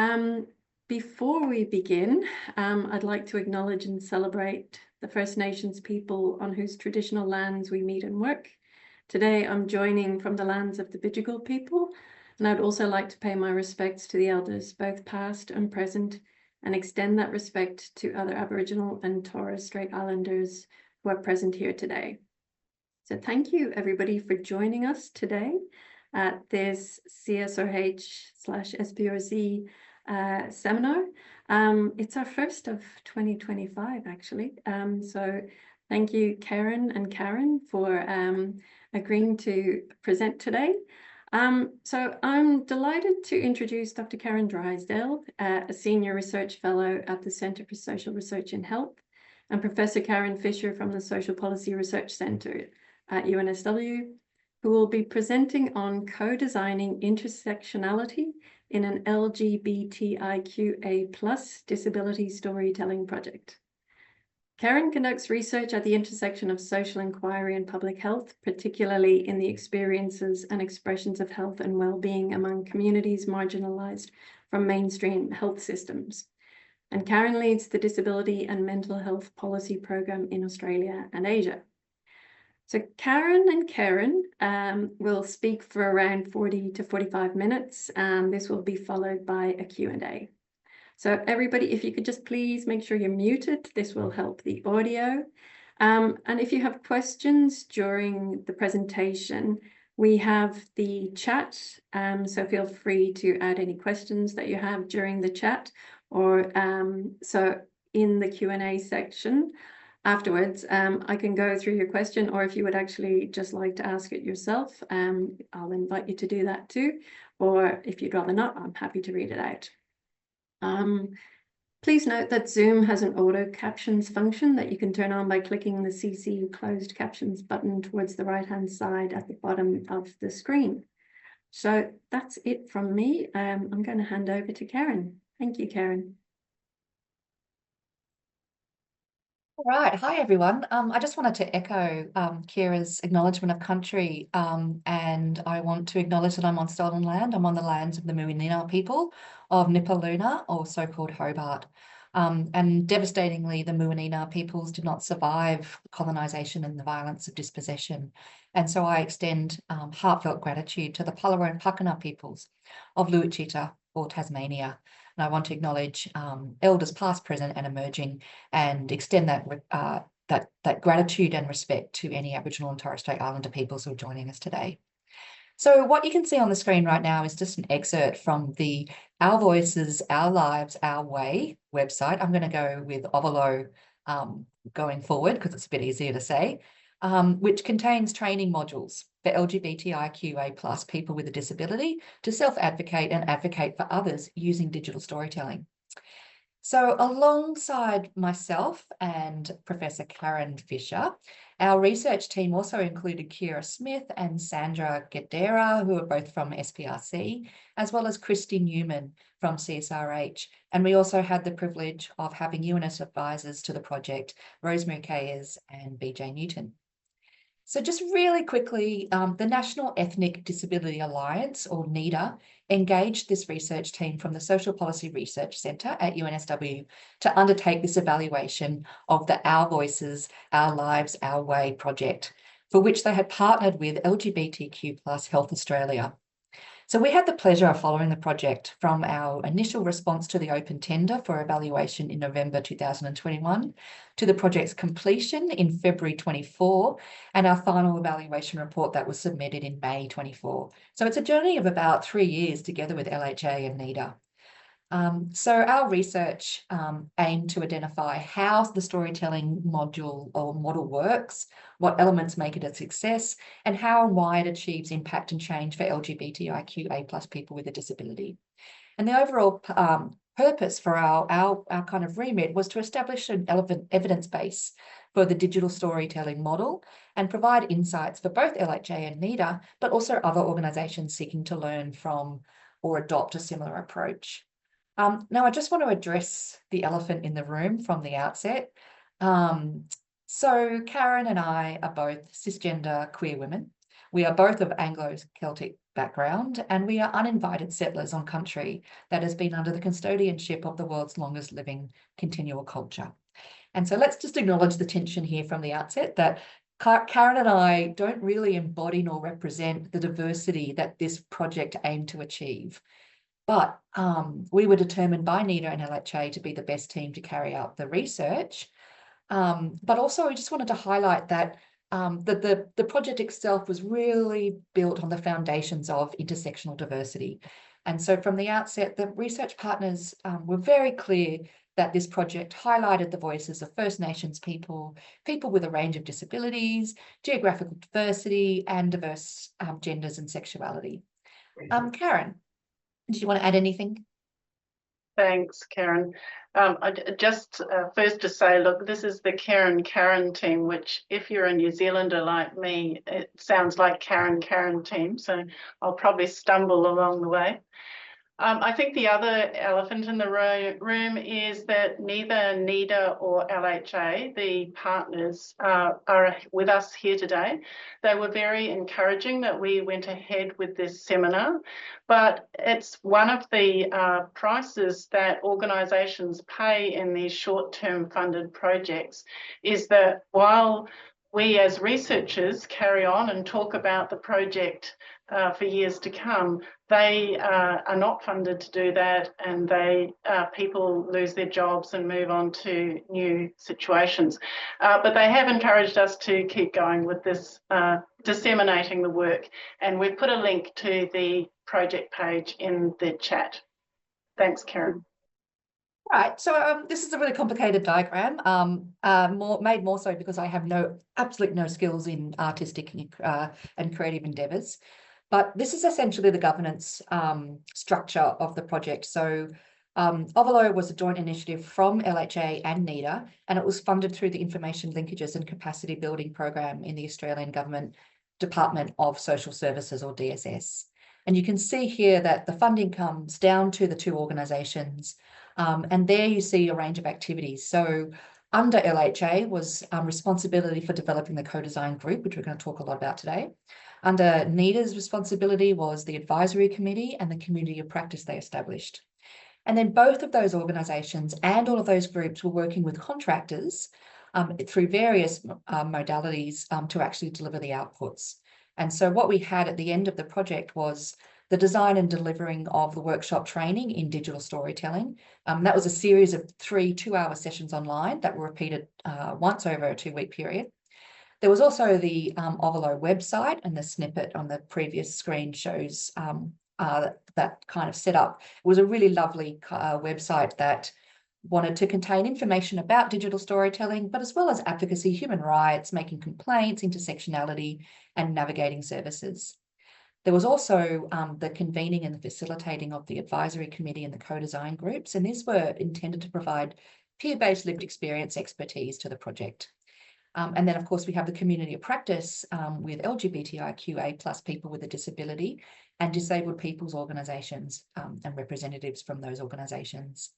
Um, Before we begin, I'd like to acknowledge and celebrate the First Nations people on whose traditional lands we meet and work. Today, I'm joining from the lands of the Bidjigal people, and I'd also like to pay my respects to the elders, both past and present, and extend that respect to other Aboriginal and Torres Strait Islanders who are present here today. So thank you, everybody, for joining us today at this CSRH/SPRC seminar. It's our first of 2025, actually. So thank you, Kerryn and Karen, for agreeing to present today. So I'm delighted to introduce Dr. Kerryn Drysdale, a Senior Research Fellow at the Centre for Social Research in Health, and Professor Karen Fisher from the Social Policy Research Centre at UNSW, who will be presenting on co-designing intersectionality in an LGBTIQA+ disability storytelling project. Kerryn conducts research at the intersection of social inquiry and public health, particularly in the experiences and expressions of health and well-being among communities marginalised from mainstream health systems. And Karen leads the Disability and Mental Health Policy Programme in Australia and Asia. So Karen and Kerryn will speak for around 40 to 45 minutes, and this will be followed by a Q&A. So everybody, if you could just please make sure you're muted, this will help the audio. And if you have questions during the presentation, we have the chat, so feel free to add any questions that you have during the chat, or so in the Q&A section. Afterwards, I can go through your question, or if you would actually just like to ask it yourself, I'll invite you to do that too. Or if you'd rather not, I'm happy to read it out. Please note that Zoom has an auto captions function that you can turn on by clicking the CC closed captions button towards the right-hand side at the bottom of the screen. So that's it from me. I'm going to hand over to Kerryn. Thank you, Kerryn. All right. Hi, everyone. I just wanted to echo Kira's acknowledgement of country, and I want to acknowledge that I'm on stolen land. I'm on the lands of the Muwinina people of Nipaluna, or so-called Hobart. And devastatingly, the Muwinina peoples did not survive colonisation and the violence of dispossession. And so I extend heartfelt gratitude to the Palawa and Pakana peoples of Luachita, or Tasmania. And I want to acknowledge elders past, present and emerging, and extend that gratitude and respect to any Aboriginal and Torres Strait Islander peoples who are joining us today. So what you can see on the screen right now is just an excerpt from the Our Voices, Our Lives, Our Way website. I'm going to go with OVOLOW going forward because it's a bit easier to say, which contains training modules for LGBTIQA+ people with a disability to self-advocate and advocate for others using digital storytelling. So alongside myself and Professor Karen Fisher, our research team also included Kira Smith and Sandra Gedera, who are both from SPRC, as well as Christy Newman from CSRH. And we also had the privilege of having UNS advisors to the project, Rosemary Kayers and BJ Newton. So just really quickly, the National Ethnic Disability Alliance, or NEDA, engaged this research team from the Social Policy Research Centre at UNSW to undertake this evaluation of the Our Voices, Our Lives, Our Way project, for which they had partnered with LGBTQ+ Health Australia. So we had the pleasure of following the project from our initial response to the open tender for evaluation in November 2021 to the project's completion in February 24 and our final evaluation report that was submitted in May 24. So it's a journey of about 3 years together with LHA and NEDA. So our research aimed to identify how the storytelling module or model works, what elements make it a success, and how and why it achieves impact and change for LGBTIQA+ people with a disability. And the overall purpose for our kind of remit was to establish an evidence base for the digital storytelling model and provide insights for both LHA and NEDA, but also other organisations seeking to learn from or adopt a similar approach. Now, I just want to address the elephant in the room from the outset. So Karen and I are both cisgender queer women. We are both of Anglo-Celtic background, and we are uninvited settlers on country that has been under the custodianship of the world's longest living continual culture. And so let's just acknowledge the tension here from the outset that Kerryn and I don't really embody nor represent the diversity that this project aimed to achieve. But we were determined by NIDA and LHA to be the best team to carry out the research. But also I just wanted to highlight that the project itself was really built on the foundations of intersectional diversity. And so from the outset, the research partners were very clear that this project highlighted the voices of First Nations people, people with a range of disabilities, geographical diversity, and diverse genders and sexuality. Kerryn, do you want to add anything? Thanks, Kerryn. Just first to say, look, this is the Kerryn team, which if you're a New Zealander like me, it sounds like Kerryn team. So I'll probably stumble along the way. I think the other elephant in the room is that neither NIDA or LHA, the partners, are with us here today. They were very encouraging that we went ahead with this seminar, but it's one of the prices that organisations pay in these short-term funded projects is that while we as researchers carry on and talk about the project for years to come, they are not funded to do that, and people lose their jobs and move on to new situations. But they have encouraged us to keep going with this, disseminating the work, and we've put a link to the project page in the chat. Thanks, Kerryn. Right, so this is a really complicated diagram, made more so because I have absolutely no skills in artistic and creative endeavours. But this is essentially the governance structure of the project. So OVOLOW was a joint initiative from LHA and NIDA, and it was funded through the Information Linkages and Capacity Building Program in the Australian Government Department of Social Services, or DSS. And you can see here that the funding comes down to the two organisations, and there you see a range of activities. So under LHA was responsibility for developing the co-design group, which we're going to talk a lot about today. Under NIDA's responsibility was the advisory committee and the community of practice they established. And then both of those organisations and all of those groups were working with contractors through various modalities to actually deliver the outputs. And so what we had at the end of the project was the design and delivering of the workshop training in digital storytelling. That was a series of 3 two-hour sessions online that were repeated once over a 2-week period. There was also the OVOLOW website, and the snippet on the previous screen shows that kind of setup. It was a really lovely website that wanted to contain information about digital storytelling, but as well as advocacy, human rights, making complaints, intersectionality, and navigating services. There was also the convening and the facilitating of the advisory committee and the co-design groups, and these were intended to provide peer-based lived experience expertise to the project. And then, of course, we have the community of practice with LGBTIQA plus people with a disability and disabled people's organisations and representatives from those organisations.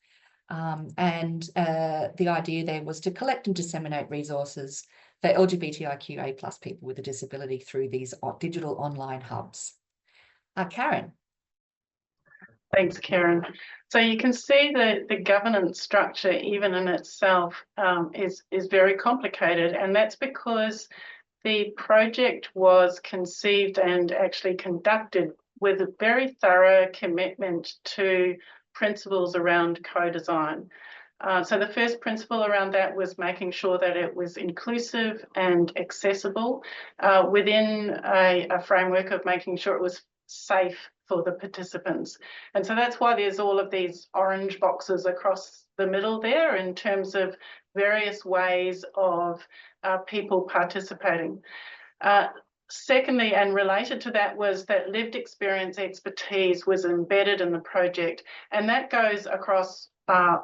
And the idea there was to collect and disseminate resources for LGBTIQA plus people with a disability through these digital online hubs. Kerryn. Thanks, Kerryn. So you can see that the governance structure, even in itself, is very complicated, and that's because the project was conceived and actually conducted with a very thorough commitment to principles around co-design. So the first principle around that was making sure that it was inclusive and accessible within a framework of making sure it was safe for the participants. And so that's why there's all of these orange boxes across the middle there in terms of various ways of people participating. Secondly, and related to that, was that lived experience expertise was embedded in the project, and that goes across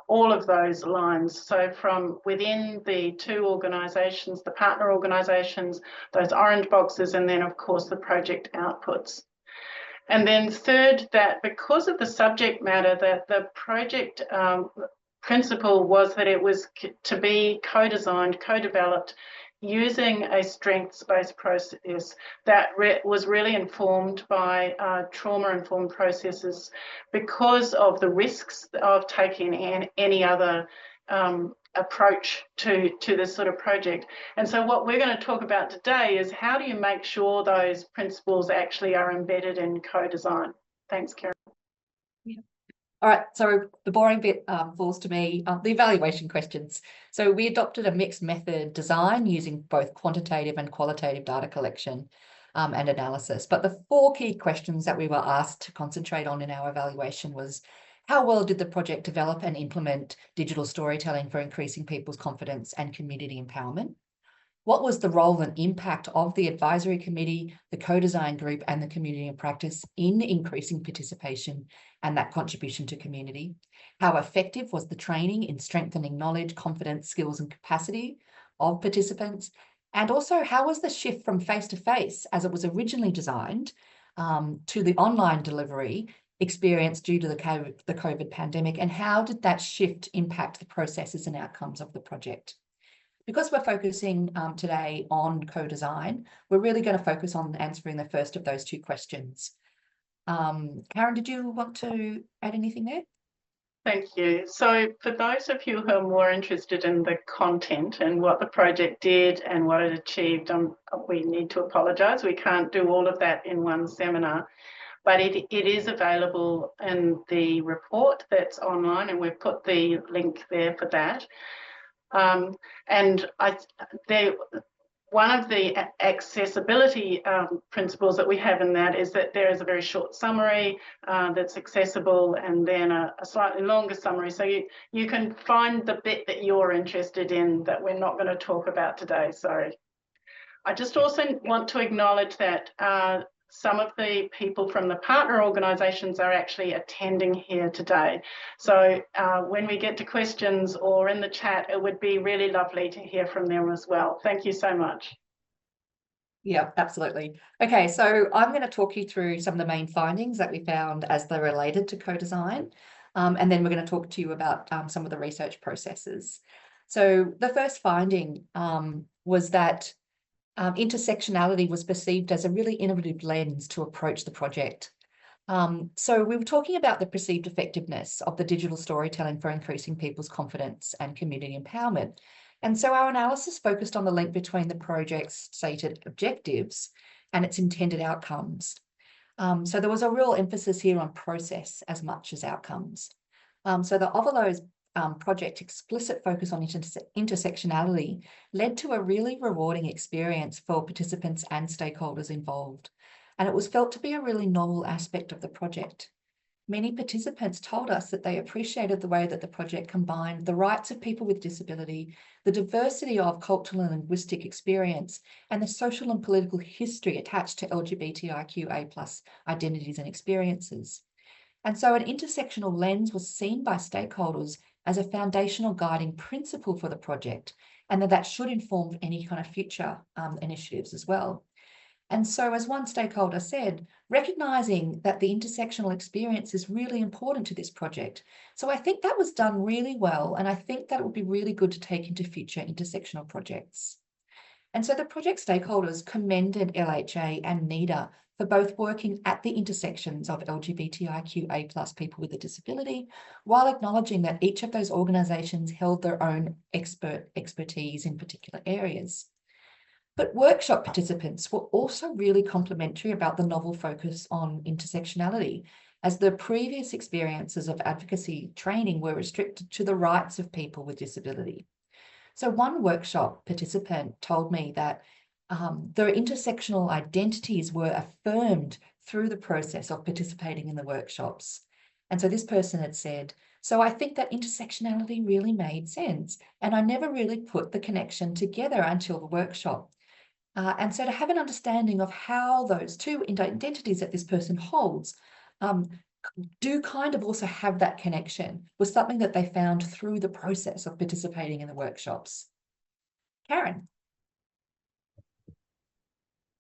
all of those lines. So from within the two organisations, the partner organisations, those orange boxes, and then of course the project outputs. And then third, that because of the subject matter, that the project principle was that it was to be co-designed, co-developed using a strengths-based process that was really informed by trauma-informed processes because of the risks of taking any other approach to this sort of project. And so what we're going to talk about today is how do you make sure those principles actually are embedded in co-design. Thanks, Kerryn. Yeah. All right, so the boring bit falls to me, the evaluation questions. So we adopted a mixed method design using both quantitative and qualitative data collection and analysis. But the 4 key questions that we were asked to concentrate on in our evaluation was, how well did the project develop and implement digital storytelling for increasing people's confidence and community empowerment? What was the role and impact of the advisory committee, the co-design group, and the community in practice in increasing participation and that contribution to community? How effective was the training in strengthening knowledge, confidence, skills, and capacity of participants? And also, how was the shift from face-to-face, as it was originally designed, to the online delivery experience due to the COVID pandemic? And how did that shift impact the processes and outcomes of the project? Because we're focusing today on co-design, we're really going to focus on answering the first of those 2 questions. Kerryn, did you want to add anything there? Thank you. So for those of you who are more interested in the content and what the project did and what it achieved, we need to apologise. We can't do all of that in one seminar, but it is available in the report that's online, and we've put the link there for that. And one of the accessibility principles that we have in that is that there is a very short summary that's accessible, and then a slightly longer summary. So you can find the bit that you're interested in that we're not going to talk about today. Sorry. I just also want to acknowledge that some of the people from the partner organisations are actually attending here today. So when we get to questions or in the chat, it would be really lovely to hear from them as well. Thank you so much. Yeah, absolutely. Okay, so I'm going to talk you through some of the main findings that we found as they're related to co-design. And then we're going to talk to you about some of the research processes. So the first finding was that intersectionality was perceived as a really innovative lens to approach the project. So we were talking about the perceived effectiveness of the digital storytelling for increasing people's confidence and community empowerment. And so our analysis focused on the link between the project's stated objectives and its intended outcomes. So there was a real emphasis here on process as much as outcomes. So the OVOLOW project explicit focus on intersectionality led to a really rewarding experience for participants and stakeholders involved. And it was felt to be a really novel aspect of the project. Many participants told us that they appreciated the way that the project combined the rights of people with disability, the diversity of cultural and linguistic experience, and the social and political history attached to LGBTIQA+ identities and experiences. And so an intersectional lens was seen by stakeholders as a foundational guiding principle for the project, and that should inform any kind of future initiatives as well. And so, as one stakeholder said, recognising that the intersectional experience is really important to this project. So I think that was done really well, and I think that it would be really good to take into future intersectional projects. And so the project stakeholders commended LHA and NIDA for both working at the intersections of LGBTIQA+ people with a disability, while acknowledging that each of those organisations held their own expertise in particular areas. But workshop participants were also really complimentary about the novel focus on intersectionality, as the previous experiences of advocacy training were restricted to the rights of people with disability. So one workshop participant told me that their intersectional identities were affirmed through the process of participating in the workshops. And so this person had said, so I think that intersectionality really made sense, and I never really put the connection together until the workshop. And so to have an understanding of how those two identities that this person holds do kind of also have that connection was something that they found through the process of participating in the workshops. Kerryn.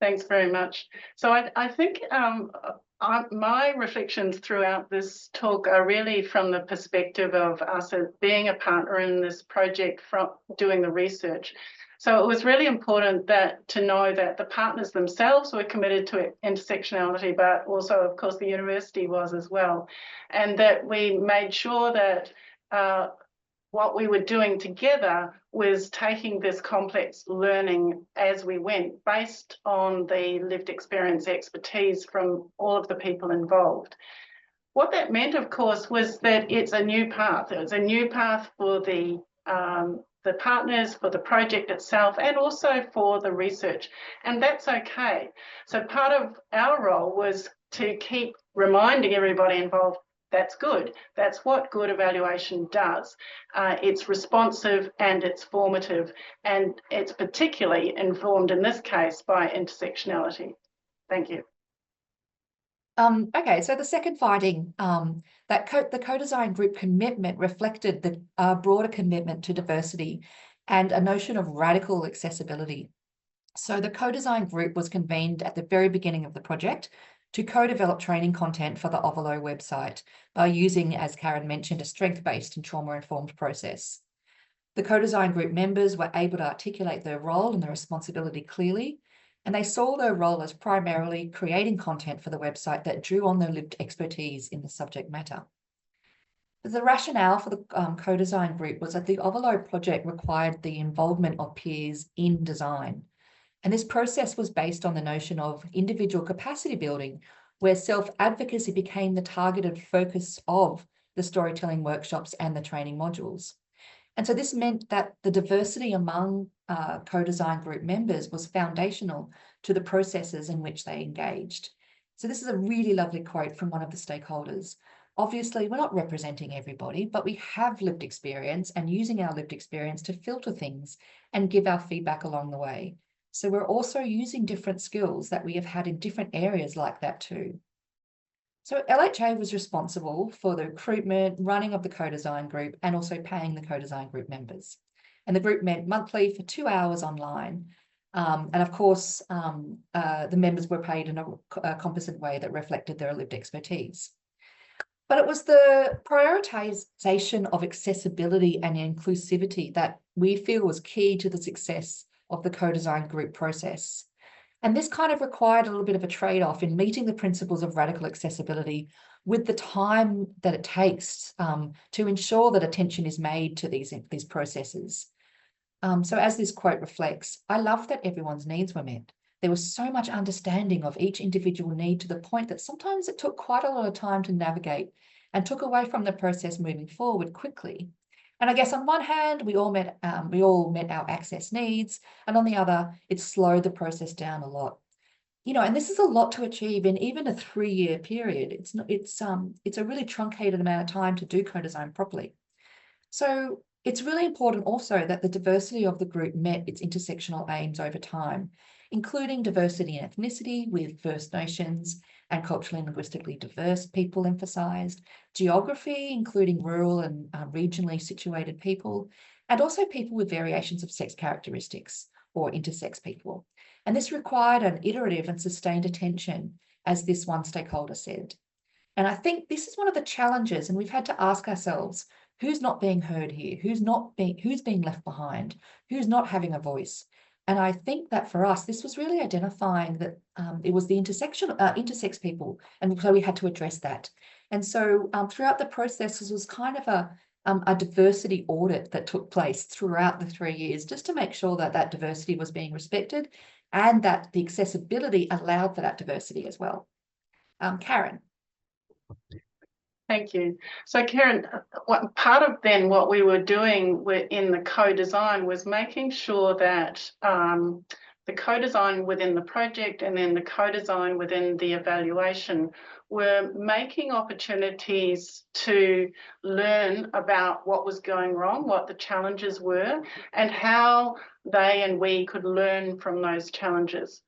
Thanks very much. So I think my reflections throughout this talk are really from the perspective of us as being a partner in this project, from doing the research. So it was really important to know that the partners themselves were committed to intersectionality, but also, of course, the university was as well. And that we made sure that what we were doing together was taking this complex learning as we went, based on the lived experience expertise from all of the people involved. What that meant, of course, was that it's a new path. It was a new path for the partners, for the project itself, and also for the research. And that's okay. So part of our role was to keep reminding everybody involved, that's good. That's what good evaluation does. It's responsive and it's formative, and it's particularly informed in this case by intersectionality. Thank you. Okay, so the second finding, that the co-design group commitment reflected the broader commitment to diversity and a notion of radical accessibility. So the co-design group was convened at the very beginning of the project to co-develop training content for the OVOLOW website by using, as Kerryn mentioned, a strength-based and trauma-informed process. The co-design group members were able to articulate their role and their responsibility clearly, and they saw their role as primarily creating content for the website that drew on their lived expertise in the subject matter. The rationale for the co-design group was that the OVOLOW project required the involvement of peers in design. And this process was based on the notion of individual capacity building, where self-advocacy became the targeted focus of the storytelling workshops and the training modules. And so this meant that the diversity among co-design group members was foundational to the processes in which they engaged. So this is a really lovely quote from one of the stakeholders. Obviously, we're not representing everybody, but we have lived experience and using our lived experience to filter things and give our feedback along the way. So we're also using different skills that we have had in different areas like that too. So LHA was responsible for the recruitment, running of the co-design group, and also paying the co-design group members. And the group met monthly for 2 hours online. And of course, the members were paid in a composite way that reflected their lived expertise. But it was the prioritization of accessibility and inclusivity that we feel was key to the success of the co-design group process. And this kind of required a little bit of a trade-off in meeting the principles of radical accessibility with the time that it takes to ensure that attention is made to these processes. So as this quote reflects, I love that everyone's needs were met. There was so much understanding of each individual need to the point that sometimes it took quite a lot of time to navigate and took away from the process moving forward quickly. And I guess on one hand, we all met our access needs, and on the other, it slowed the process down a lot. You know, and this is a lot to achieve in even a 3-year period. It's a really truncated amount of time to do co-design properly. So it's really important also that the diversity of the group met its intersectional aims over time, including diversity in ethnicity with First Nations and culturally and linguistically diverse people emphasised, geography, including rural and regionally situated people, and also people with variations of sex characteristics or intersex people. And this required an iterative and sustained attention, as this one stakeholder said. And I think this is one of the challenges, and we've had to ask ourselves, who's not being heard here? Who's being left behind? Who's not having a voice? And I think that for us, this was really identifying that it was the intersex people, and so we had to address that. And so throughout the process, this was kind of a diversity audit that took place throughout the 3 years, just to make sure that that diversity was being respected and that the accessibility allowed for that diversity as well. Kerryn. Thank you. So Kerryn, part of then what we were doing in the co-design was making sure that the co-design within the project and then the co-design within the evaluation were making opportunities to learn about what was going wrong, what the challenges were, and how they and we could learn from those challenges.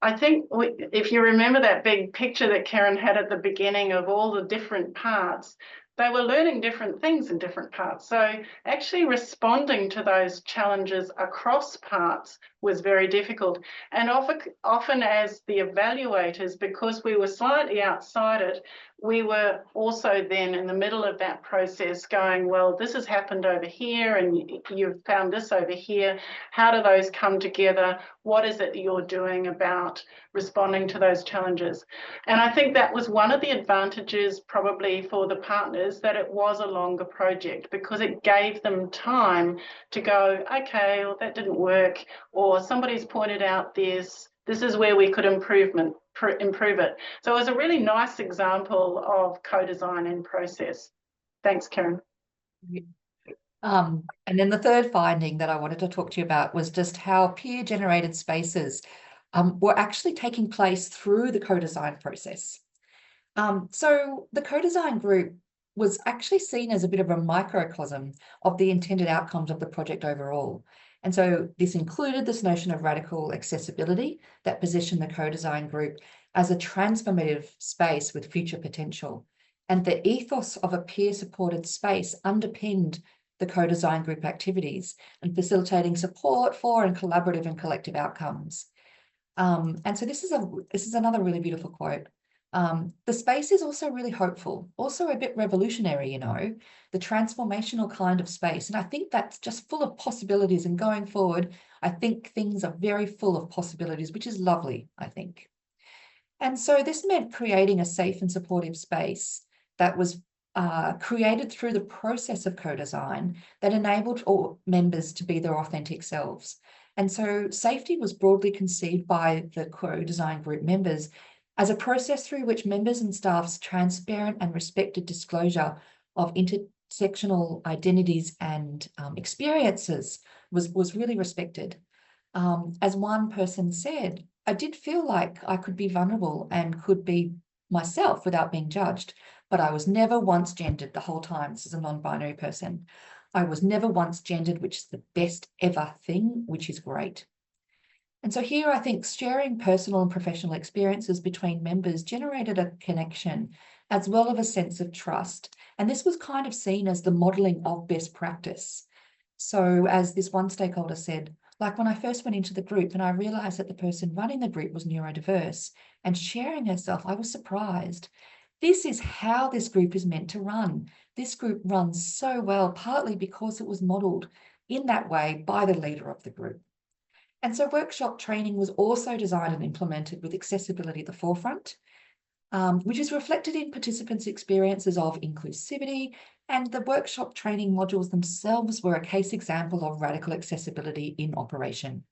I think if you remember that big picture that Kerryn had at the beginning of all the different parts, they were learning different things in different parts. So actually responding to those challenges across parts was very difficult. And often as the evaluators, because we were slightly outside it, we were also then in the middle of that process going, well, this has happened over here and you've found this over here. How do those come together? What is it that you're doing about responding to those challenges? And I think that was one of the advantages probably for the partners, that it was a longer project, because it gave them time to go, okay, well, that didn't work, or somebody's pointed out this is where we could improve it. So it was a really nice example of co-design in process. Thanks, Kerryn. And then the third finding that I wanted to talk to you about was just how peer-generated spaces were actually taking place through the co-design process. So the co-design group was actually seen as a bit of a microcosm of the intended outcomes of the project overall. And so this included this notion of radical accessibility that positioned the co-design group as a transformative space with future potential. And the ethos of a peer-supported space underpinned the co-design group activities and facilitating support for and collaborative and collective outcomes. And so this is another really beautiful quote. The space is also really hopeful, also a bit revolutionary, you know, the transformational kind of space. And I think that's just full of possibilities. And going forward, I think things are very full of possibilities, which is lovely, I think. And so this meant creating a safe and supportive space that was created through the process of co-design that enabled all members to be their authentic selves. And so safety was broadly conceived by the co-design group members as a process through which members and staff's transparent and respected disclosure of intersectional identities and experiences was really respected. As one person said, I did feel like I could be vulnerable and could be myself without being judged, but I was never once gendered the whole time. This is a non-binary person. I was never once gendered, which is the best ever thing, which is great. And so here, I think sharing personal and professional experiences between members generated a connection as well as a sense of trust. And this was kind of seen as the modelling of best practice. So as this one stakeholder said, like when I first went into the group and I realised that the person running the group was neurodiverse and sharing herself, I was surprised. This is how this group is meant to run. This group runs so well, partly because it was modelled in that way by the leader of the group. And so workshop training was also designed and implemented with accessibility at the forefront, which is reflected in participants' experiences of inclusivity, and the workshop training modules themselves were a case example of radical accessibility in operation.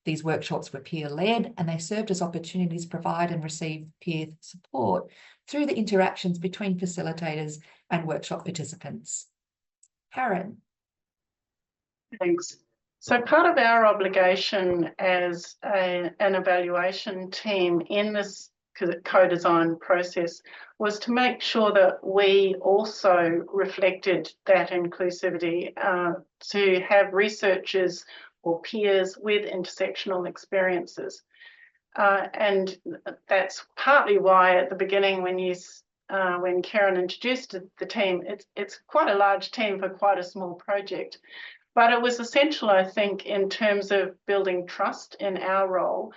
These workshops were peer-led and they served as opportunities to provide and receive peer support through the interactions between facilitators and workshop participants. Kerryn. Thanks. So part of our obligation as an evaluation team in this co-design process was to make sure that we also reflected that inclusivity, to have researchers or peers with intersectional experiences. And that's partly why at the beginning when Kerryn introduced the team, it's quite a large team for quite a small project. But it was essential, I think, in terms of building trust in our role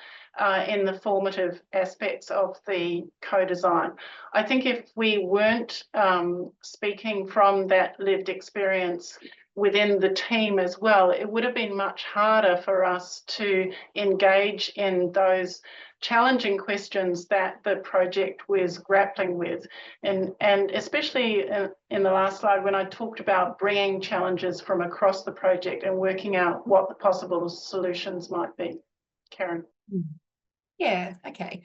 in the formative aspects of the co-design. I think if we weren't speaking from that lived experience within the team as well, it would have been much harder for us to engage in those challenging questions that the project was grappling with. And especially in the last slide, when I talked about bringing challenges from across the project and working out what the possible solutions might be. Kerryn. Yeah, okay.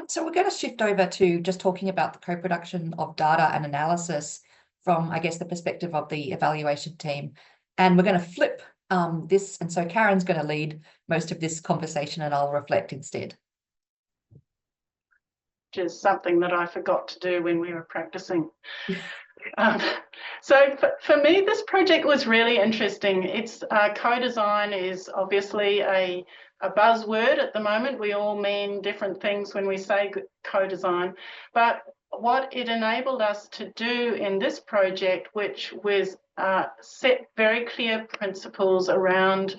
So we're going to shift over to just talking about the co-production of data and analysis from, I guess, the perspective of the evaluation team. And we're going to flip this. And so Kerryn's going to lead most of this conversation and I'll reflect instead. Which is something that I forgot to do when we were practicing. So for me, this project was really interesting. It's co-design is obviously a buzzword at the moment. We all mean different things when we say co-design, but what it enabled us to do in this project, which was set very clear principles around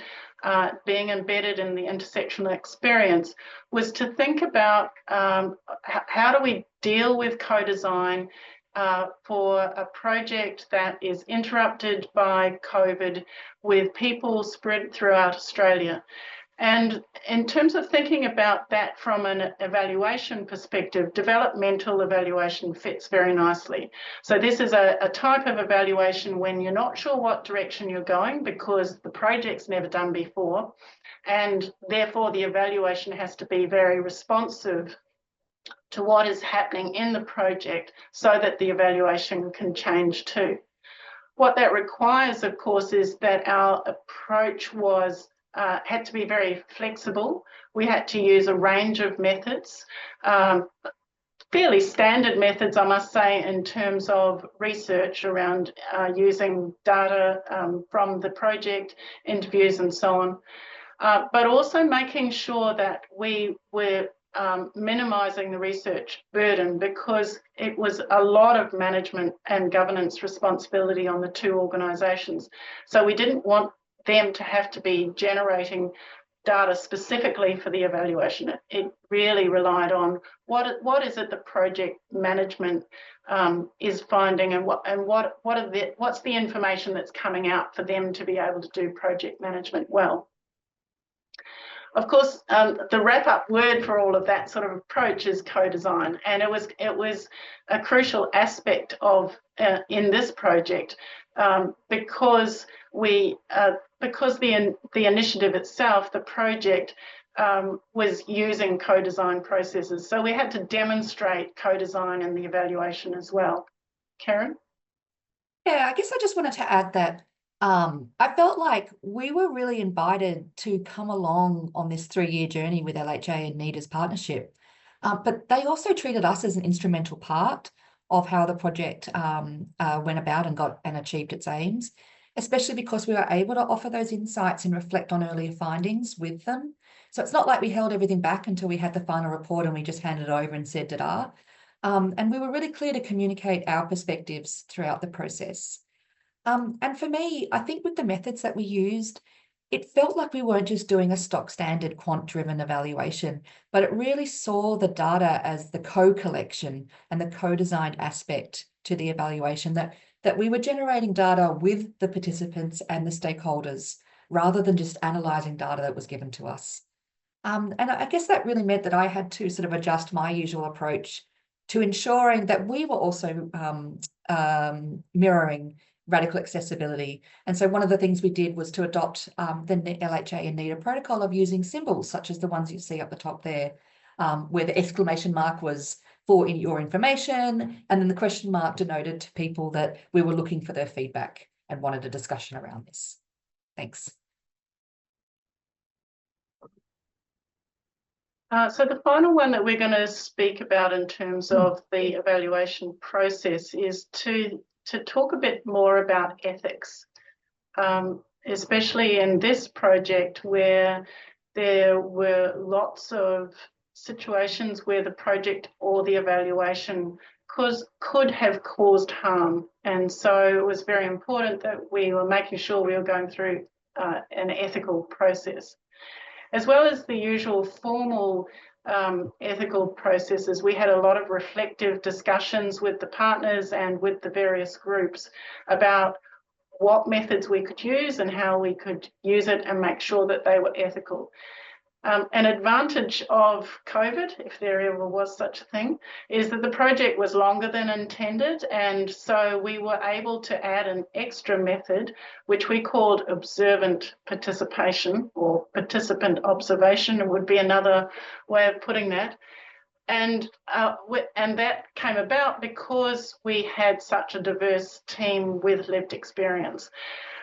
being embedded in the intersectional experience, was to think about how do we deal with co-design for a project that is interrupted by COVID, with people spread throughout Australia. And in terms of thinking about that from an evaluation perspective, developmental evaluation fits very nicely. So this is a type of evaluation when you're not sure what direction you're going because the project's never done before, and therefore the evaluation has to be very responsive to what is happening in the project so that the evaluation can change too. What that requires, of course, is that our approach was had to be very flexible. We had to use a range of methods, fairly standard methods, I must say, in terms of research around using data from the project, interviews and so on, but also making sure that we were minimising the research burden, because it was a lot of management and governance responsibility on the two organisations. So we didn't want them to have to be generating data specifically for the evaluation. It really relied on what is it the project management is finding, and what's the information that's coming out for them to be able to do project management well. Of course, the wrap-up word for all of that sort of approach is co-design, and it was a crucial aspect of in this project because the initiative itself, the project, was using co-design processes. So we had to demonstrate co-design in the evaluation as well. Kerryn? Yeah, I guess I just wanted to add that I felt like we were really invited to come along on this 3-year journey with LHA and NIDA's partnership, but they also treated us as an instrumental part of how the project went about and achieved its aims, especially because we were able to offer those insights and reflect on earlier findings with them. So it's not like we held everything back until we had the final report and we just handed it over and said ta-da. And we were really clear to communicate our perspectives throughout the process. And for me, I think with the methods that we used, it felt like we weren't just doing a stock standard quant-driven evaluation, but it really saw the data as the co-collection and the co-designed aspect to the evaluation, that we were generating data with the participants and the stakeholders, rather than just analysing data that was given to us. And I guess that really meant that I had to sort of adjust my usual approach to ensuring that we were also mirroring radical accessibility. And so one of the things we did was to adopt the LHA and NIDA protocol of using symbols, such as the ones you see up the top there, where the exclamation mark was for your information, and then the question mark denoted to people that we were looking for their feedback and wanted a discussion around this. Thanks. So the final one that we're going to speak about in terms of the evaluation process is to talk a bit more about ethics, especially in this project where there were lots of situations where the project or the evaluation could have caused harm. And so it was very important that we were making sure we were going through an ethical process. As well as the usual formal ethical processes, we had a lot of reflective discussions with the partners and with the various groups about what methods we could use and how we could use it and make sure that they were ethical. An advantage of COVID, if there ever was such a thing, is that the project was longer than intended, and so we were able to add an extra method, which we called observant participation, or participant observation would be another way of putting that. And that came about because we had such a diverse team with lived experience.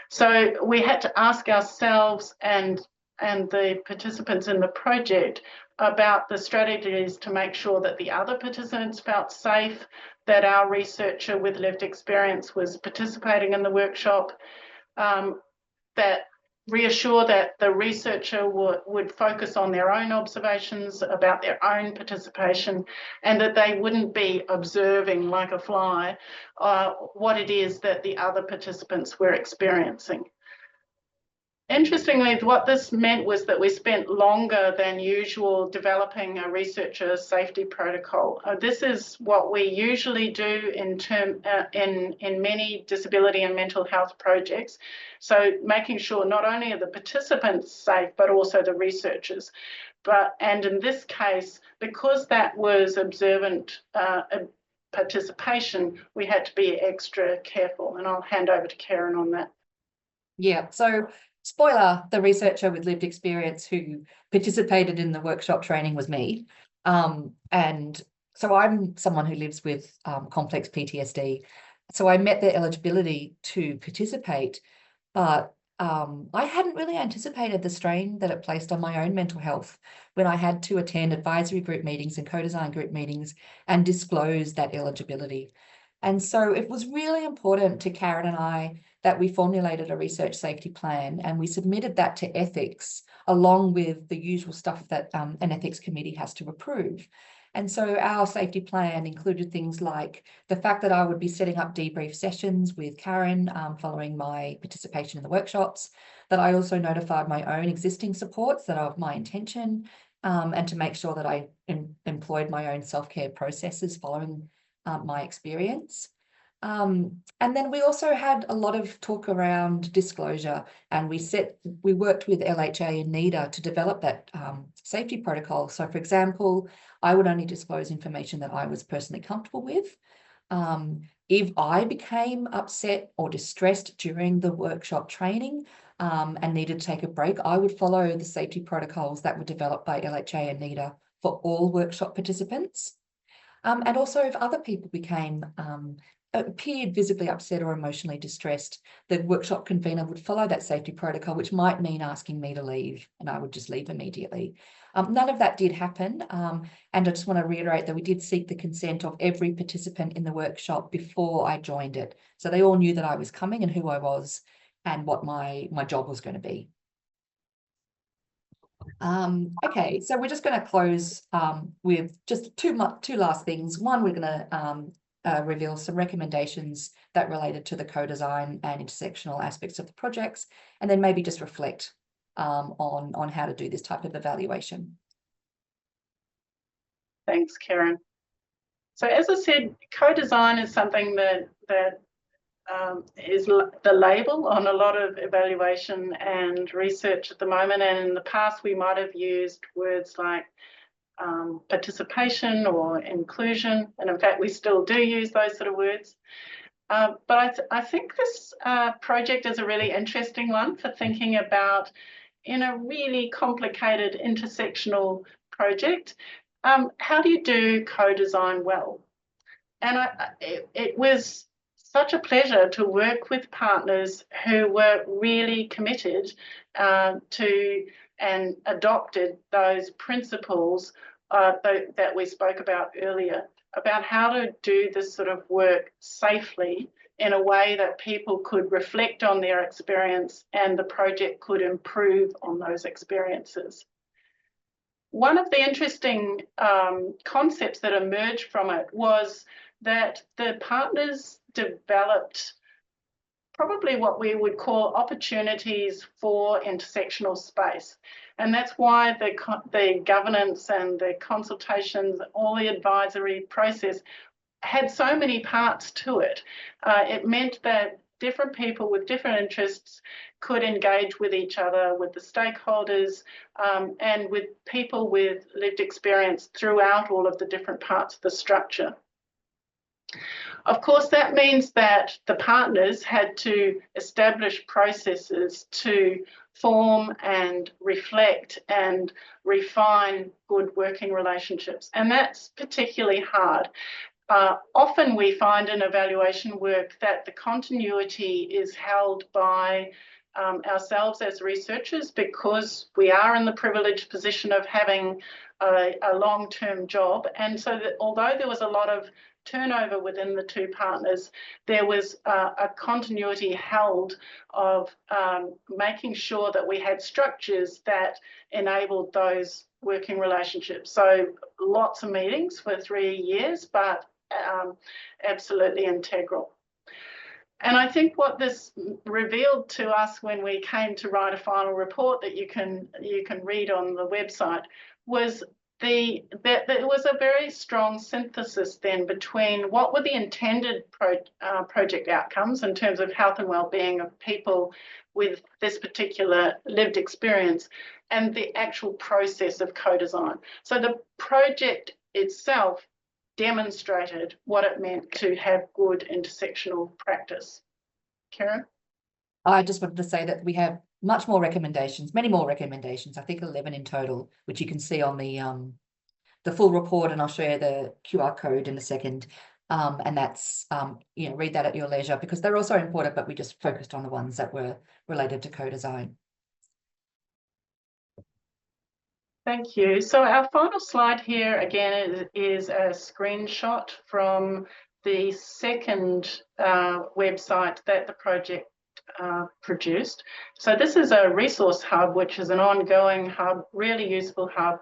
So we had to ask ourselves and the participants in the project about the strategies to make sure that the other participants felt safe, that our researcher with lived experience was participating in the workshop, that reassure that the researcher would focus on their own observations about their own participation, and that they wouldn't be observing like a fly what it is that the other participants were experiencing. Interestingly, what this meant was that we spent longer than usual developing a researcher safety protocol. This is what we usually do in many disability and mental health projects. So making sure not only are the participants safe, but also the researchers. And in this case, because that was observant participation, we had to be extra careful. And I'll hand over to Kerryn on that. Yeah, so spoiler, the researcher with lived experience who participated in the workshop training was me. And so I'm someone who lives with complex PTSD. So I met their eligibility to participate, but I hadn't really anticipated the strain that it placed on my own mental health when I had to attend advisory group meetings and co-design group meetings and disclose that eligibility. And so it was really important to Kerryn and I that we formulated a research safety plan, and we submitted that to ethics along with the usual stuff that an ethics committee has to approve. And so our safety plan included things like the fact that I would be setting up debrief sessions with Kerryn following my participation in the workshops, that I also notified my own existing supports that are of my intention, and to make sure that I employed my own self-care processes following my experience. And then we also had a lot of talk around disclosure, and we worked with LHA and NIDA to develop that safety protocol. So for example, I would only disclose information that I was personally comfortable with. If I became upset or distressed during the workshop training and needed to take a break, I would follow the safety protocols that were developed by LHA and NIDA for all workshop participants. And also if other people appeared visibly upset or emotionally distressed, the workshop convener would follow that safety protocol, which might mean asking me to leave, and I would just leave immediately. None of that did happen. And I just want to reiterate that we did seek the consent of every participant in the workshop before I joined it. So they all knew that I was coming and who I was and what my job was going to be. Okay, so we're just going to close with just two last things. One, we're going to reveal some recommendations that related to the co-design and intersectional aspects of the projects, and then maybe just reflect on how to do this type of evaluation. Thanks, Kerryn. So as I said, co-design is something that is the label on a lot of evaluation and research at the moment, and in the past we might have used words like participation or inclusion, and in fact we still do use those sort of words. But I think this project is a really interesting one for thinking about in a really complicated intersectional project. How do you do co-design well? And it was such a pleasure to work with partners who were really committed to and adopted those principles that we spoke about earlier, about how to do this sort of work safely in a way that people could reflect on their experience and the project could improve on those experiences. One of the interesting concepts that emerged from it was that the partners developed probably what we would call opportunities for intersectional space. And that's why the governance and the consultations, all the advisory process had so many parts to it. It meant that different people with different interests could engage with each other, with the stakeholders, and with people with lived experience throughout all of the different parts of the structure. Of course, that means that the partners had to establish processes to form and reflect and refine good working relationships, and that's particularly hard. Often we find in evaluation work that the continuity is held by ourselves as researchers, because we are in the privileged position of having a long-term job. And so that although there was a lot of turnover within the two partners, there was a continuity held of making sure that we had structures that enabled those working relationships. So lots of meetings for 3 years, but absolutely integral. And I think what this revealed to us when we came to write a final report that you can read on the website was that there was a very strong synthesis then between what were the intended project outcomes in terms of health and well-being of people with this particular lived experience and the actual process of co-design. So the project itself demonstrated what it meant to have good intersectional practice. Kerryn? I just wanted to say that we have much more recommendations, many more recommendations, I think 11 in total, which you can see on the full report, and I'll show you the QR code in a second. And that's, read that at your leisure, because they're also important, but we just focused on the ones that were related to co-design. Thank you. So our final slide here again is a screenshot from the second website that the project produced. So this is a resource hub, which is an ongoing hub, really useful hub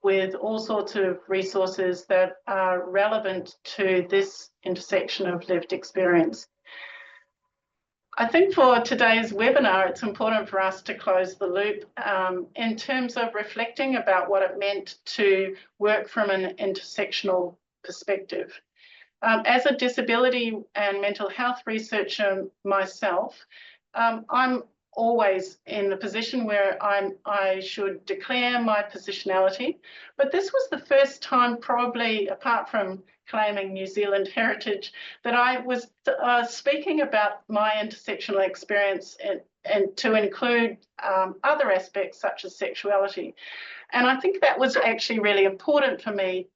with all sorts of resources that are relevant to this intersection of lived experience. I think for today's webinar, it's important for us to close the loop in terms of reflecting about what it meant to work from an intersectional perspective. As a disability and mental health researcher myself, I'm always in the position where I should declare my positionality, but this was the first time, probably apart from claiming New Zealand heritage, that I was speaking about my intersectional experience and to include other aspects such as sexuality. And I think that was actually really important for me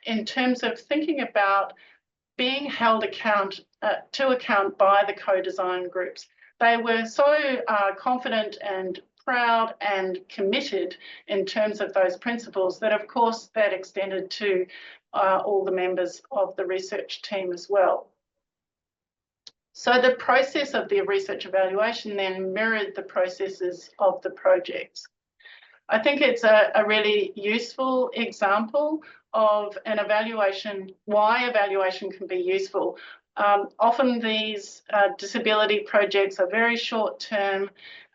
in terms of thinking about being held to account by the co-design groups. They were so confident and proud and committed in terms of those principles that, of course, that extended to all the members of the research team as well. So the process of the research evaluation then mirrored the processes of the projects. I think it's a really useful example of an evaluation, why evaluation can be useful. Often these disability projects are very short term,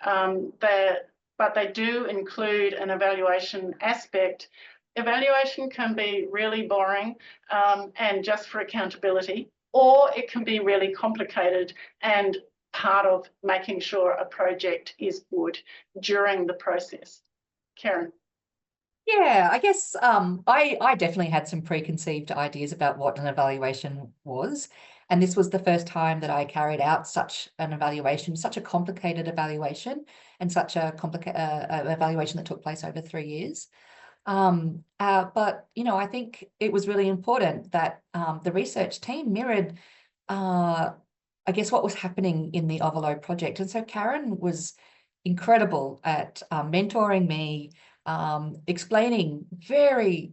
but they do include an evaluation aspect. Evaluation can be really boring and just for accountability, or it can be really complicated and part of making sure a project is good during the process. Kerryn. Yeah, I guess I definitely had some preconceived ideas about what an evaluation was. And this was the first time that I carried out such an evaluation, such a complicated evaluation, and such a evaluation that took place over 3 years. But, I think it was really important that the research team mirrored, I guess, what was happening in the OVOLOW project. And so Kerryn was incredible at mentoring me, explaining very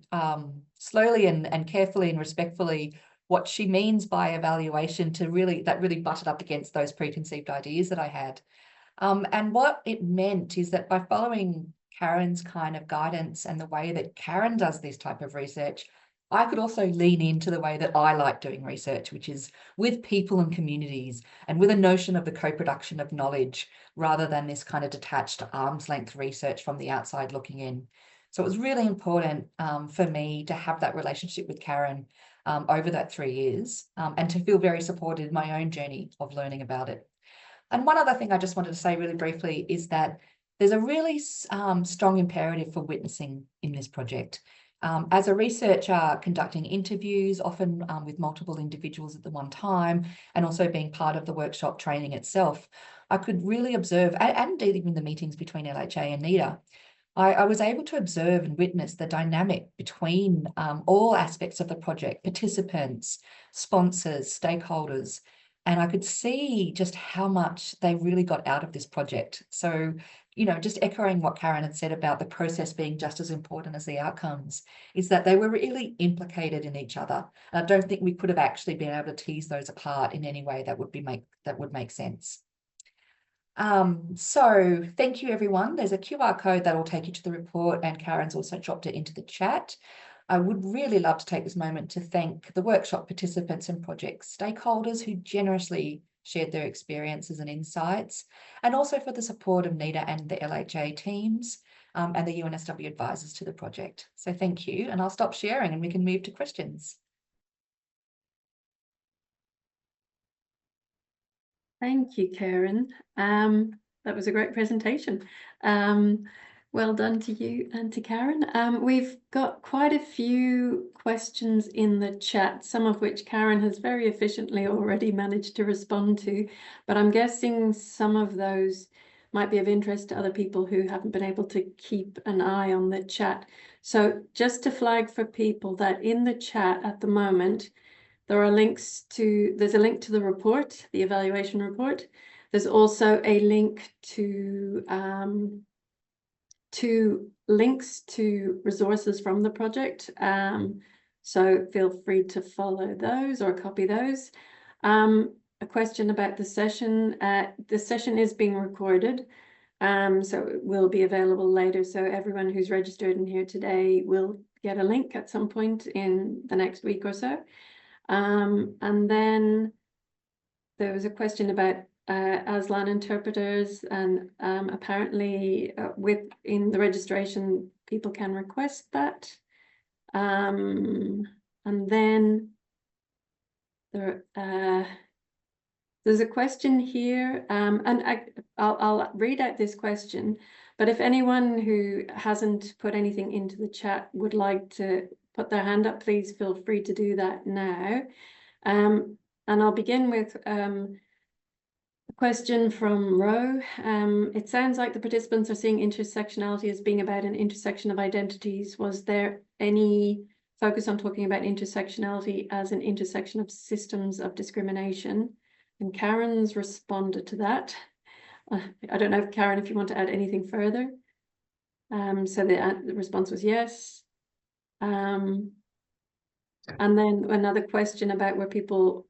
slowly and carefully and respectfully what she means by evaluation that really butted up against those preconceived ideas that I had. And what it meant is that by following Kerryn's kind of guidance and the way that Kerryn does this type of research, I could also lean into the way that I like doing research, which is with people and communities and with a notion of the co-production of knowledge rather than this kind of detached arm's length research from the outside looking in. So it was really important for me to have that relationship with Kerryn over that 3 years and to feel very supported in my own journey of learning about it. And one other thing I just wanted to say really briefly is that there's a really strong imperative for witnessing in this project. As a researcher conducting interviews, often with multiple individuals at the one time, and also being part of the workshop training itself, I could really observe, and indeed even the meetings between LHA and NIDA, I was able to observe and witness the dynamic between all aspects of the project, participants, sponsors, stakeholders, And I could see just how much they really got out of this project. So, you know, just echoing what Kerryn had said about the process being just as important as the outcomes, is that they were really implicated in each other. And I don't think we could have actually been able to tease those apart in any way that would make sense. So thank you, everyone. There's a QR code that will take you to the report, and Kerryn's also dropped it into the chat. I would really love to take this moment to thank the workshop participants and project stakeholders who generously shared their experiences and insights, and also for the support of NIDA and the LHA teams and the UNSW advisors to the project. So thank you, and I'll stop sharing and we can move to questions. Thank you, Kerryn. That was a great presentation. Well done to you and to Kerryn. We've got quite a few questions in the chat, some of which Kerryn has very efficiently already managed to respond to, but I'm guessing some of those might be of interest to other people who haven't been able to keep an eye on the chat. So just to flag for people that in the chat at the moment, there are links to, there's a link to the report, the evaluation report. There's also a link to links to resources from the project. So feel free to follow those or copy those. A question about the session. The session is being recorded, so it will be available later. So everyone who's registered in here today will get a link at some point in the next week or so. And then there was a question about Aslan interpreters, and apparently in the registration people can request that. And then there's a question here, and I'll read out this question, but if anyone who hasn't put anything into the chat would like to put their hand up, please feel free to do that now. And I'll begin with a question from Ro. It sounds like the participants are seeing intersectionality as being about an intersection of identities. Was there any focus on talking about intersectionality as an intersection of systems of discrimination? And Kerryn's responded to that. I don't know, Kerryn, if you want to add anything further. So the response was yes. And then another question about were people,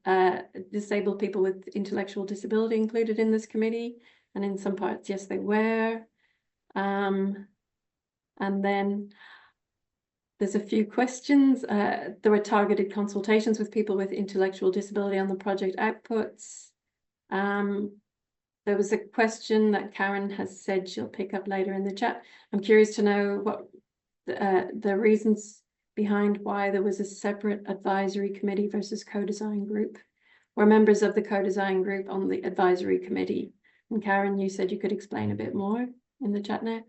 disabled people with intellectual disability included in this committee? And in some parts, yes, they were. And then there's a few questions. There were targeted consultations with people with intellectual disability on the project outputs. There was a question that Kerryn has said she'll pick up later in the chat. I'm curious to know what the reasons behind why there was a separate advisory committee versus co-design group. Were members of the co-design group on the advisory committee? And Kerryn, you said you could explain a bit more in the chat now.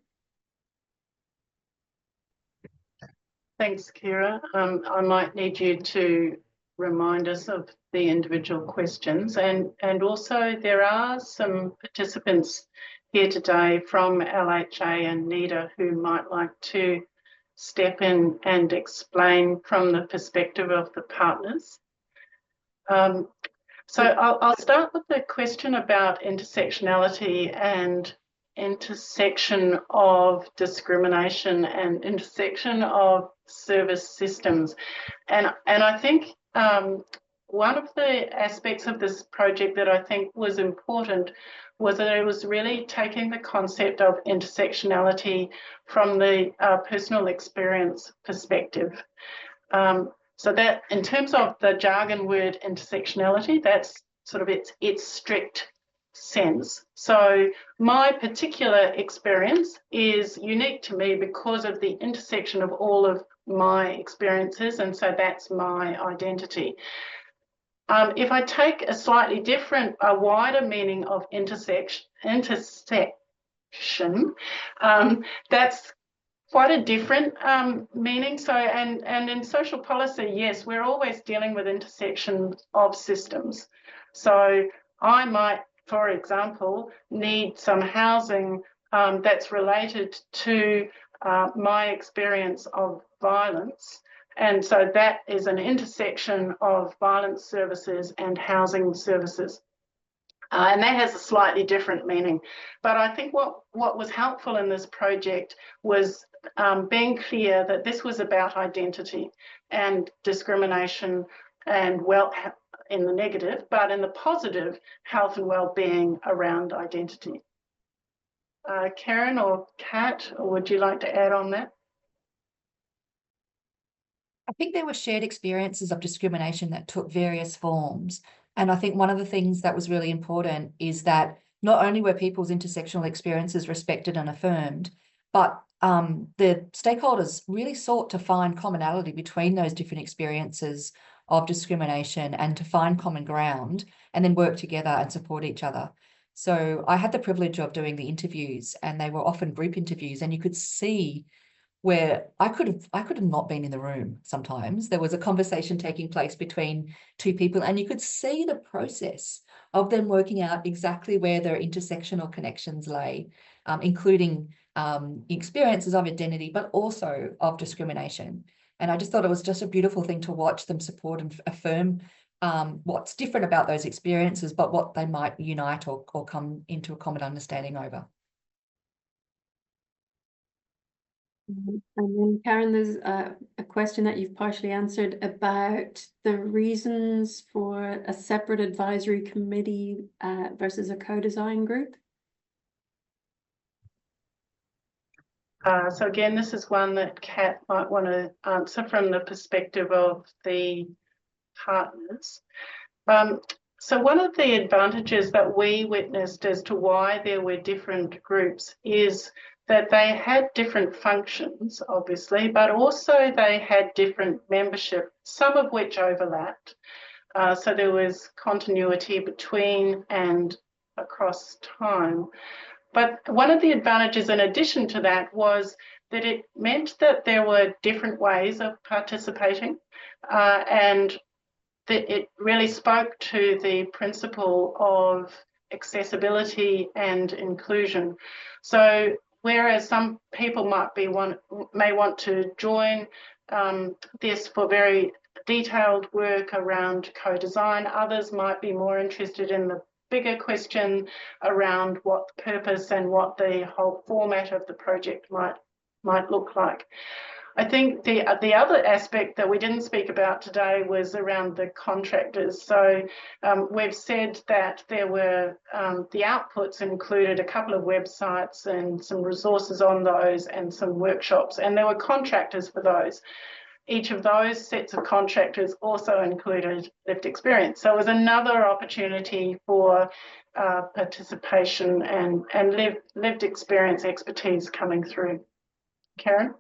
Thanks, Kira. I might need you to remind us of the individual questions, and also there are some participants here today from LHA and NIDA who might like to step in and explain from the perspective of the partners. So I'll start with the question about intersectionality and intersection of discrimination and intersection of service systems. And I think one of the aspects of this project that I think was important was that it was really taking the concept of intersectionality from the personal experience perspective. So that in terms of the jargon word intersectionality, that's sort of its strict sense. So my particular experience is unique to me because of the intersection of all of my experiences, and so that's my identity. If I take a slightly different, a wider meaning of intersection, that's quite a different meaning. So, and in social policy, yes, we're always dealing with intersection of systems. So I might, for example, need some housing that's related to my experience of violence, And so that is an intersection of violence services and housing services. And that has a slightly different meaning. But I think what was helpful in this project was being clear that this was about identity and discrimination and in the negative, but in the positive, health and well-being around identity. Kerryn or Kat, or would you like to add on that? I think there were shared experiences of discrimination that took various forms. And I think one of the things that was really important is that not only were people's intersectional experiences respected and affirmed, but the stakeholders really sought to find commonality between those different experiences of discrimination and to find common ground and then work together and support each other. So I had the privilege of doing the interviews, and they were often group interviews, and you could see where I could have not been in the room. Sometimes there was a conversation taking place between two people, and you could see the process of them working out exactly where their intersectional connections lay, including experiences of identity, but also of discrimination. And I just thought it was just a beautiful thing to watch them support and affirm what's different about those experiences, but what they might unite or come into a common understanding over. And then, Kerryn, there's a question that you've partially answered about the reasons for a separate advisory committee versus a co-design group. So again, this is one that Kat might want to answer from the perspective of the partners. So one of the advantages that we witnessed as to why there were different groups is that they had different functions, obviously, but also they had different membership, some of which overlapped. So there was continuity between and across time. But one of the advantages in addition to that was that it meant that there were different ways of participating, and that it really spoke to the principle of accessibility and inclusion. So whereas some people may want to join this for very detailed work around co-design, others might be more interested in the bigger question around what the purpose and what the whole format of the project might look like. I think the other aspect that we didn't speak about today was around the contractors. So we've said that there were, the outputs included a couple of websites and some resources on those and some workshops, and there were contractors for those. Each of those sets of contractors also included lived experience. So it was another opportunity for participation and lived experience expertise coming through. Kerryn?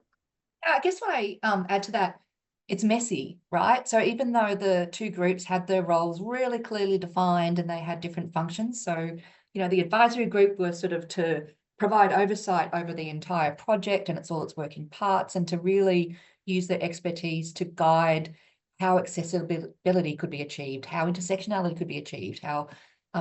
I guess when I add to that, it's messy, right? So even though the two groups had their roles really clearly defined and they had different functions, so, you know, the advisory group was sort of to provide oversight over the entire project and all its working parts, and to really use their expertise to guide how accessibility could be achieved, how intersectionality could be achieved, how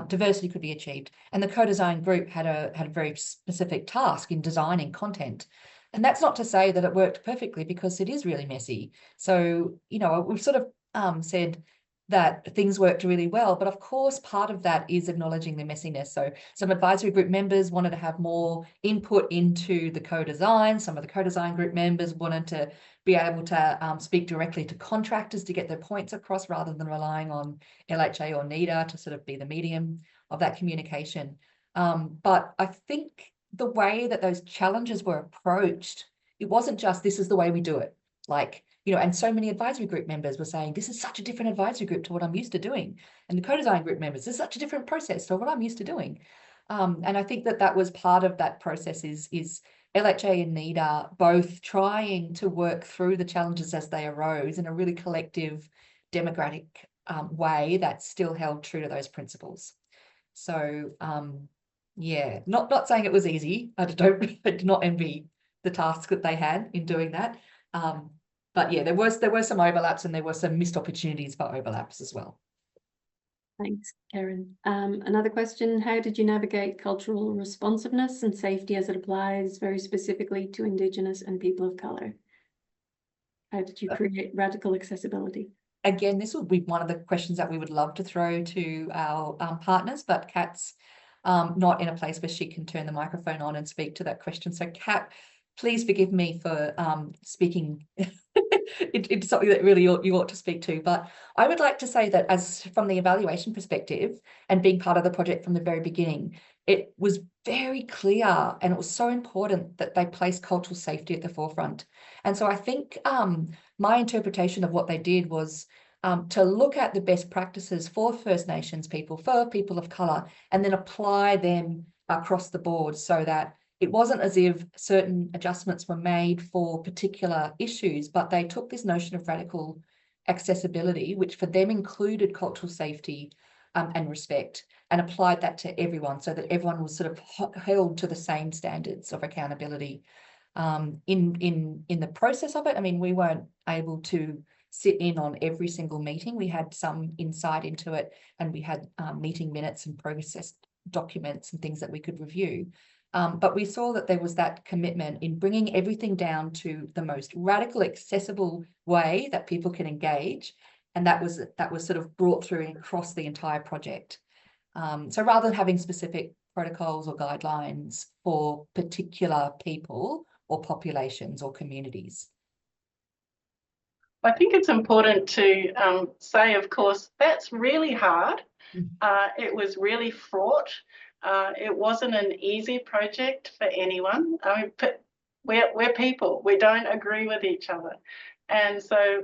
diversity could be achieved. And the co-design group had a very specific task in designing content. And that's not to say that it worked perfectly, because it is really messy. So, you know, we've sort of said that things worked really well, but of course, part of that is acknowledging the messiness. So some advisory group members wanted to have more input into the co-design. Some of the co-design group members wanted to be able to speak directly to contractors to get their points across, rather than relying on LHA or NIDA to sort of be the medium of that communication. But I think the way that those challenges were approached, it wasn't just, this is the way we do it. Like, you know, and so many advisory group members were saying, this is such a different advisory group to what I'm used to doing. And the co-design group members, this is such a different process to what I'm used to doing. And I think that that was part of that process is LHA and NIDA both trying to work through the challenges as they arose in a really collective, democratic way that still held true to those principles. So, yeah, not saying it was easy. I do not envy the task that they had in doing that. But yeah, there were some overlaps, and there were some missed opportunities for overlaps as well. Thanks, Kerryn. Another question, how did you navigate cultural responsiveness and safety as it applies very specifically to Indigenous and people of colour? How did you create radical accessibility? Again, this would be one of the questions that we would love to throw to our partners, but Kat's not in a place where she can turn the microphone on and speak to that question. So Kat, please forgive me for speaking. It's something that really you ought to speak to. But I would like to say that as from the evaluation perspective and being part of the project from the very beginning, it was very clear and it was so important that they placed cultural safety at the forefront. And so I think my interpretation of what they did was to look at the best practices for First Nations people, for people of colour, and then apply them across the board so that it wasn't as if certain adjustments were made for particular issues, but they took this notion of radical accessibility, which for them included cultural safety and respect, and applied that to everyone so that everyone was sort of held to the same standards of accountability. In the process of it, I mean, we weren't able to sit in on every single meeting. We had some insight into it, and we had meeting minutes and process documents and things that we could review. But we saw that there was that commitment in bringing everything down to the most radical, accessible way that people can engage. And that was sort of brought through across the entire project. So rather than having specific protocols or guidelines for particular people or populations or communities. I think it's important to say, of course, that's really hard. It was really fraught. It wasn't an easy project for anyone. I mean, we're people. We don't agree with each other. And so